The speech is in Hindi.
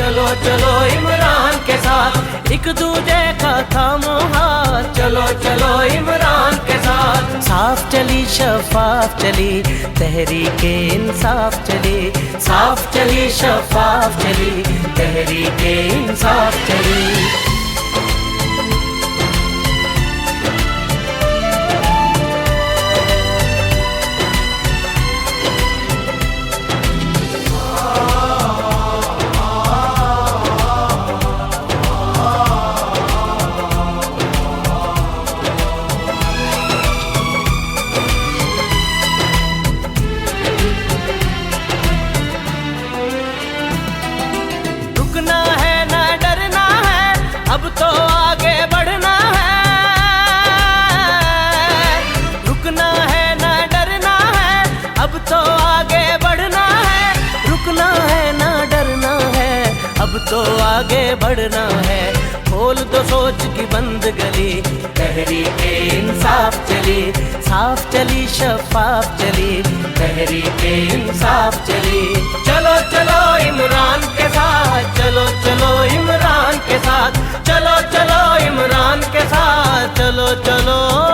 चलो चलो इमरान के साथ, एक दूजे का थामो हाथ, चलो चलो इमरान के साथ। साफ चली शफाफ चली तहरीके इंसाफ चली, साफ चली शफाफ चली तहरीके इंसाफ चली। रुकना है ना डरना है, अब तो आगे बढ़ना है। रुकना है ना डरना है, अब तो आगे बढ़ना है। रुकना है ना डरना है, अब तो आगे बढ़ना है। खोल दो सोच की बंद गली, तहरीके इंसाफ चली, साफ चली शफाफ चली तहरीके इंसाफ चली। चलो चलो इमरान के साथ, चलो चलो इमरान के साथ, चलो चलो इमरान के साथ, चलो चलो।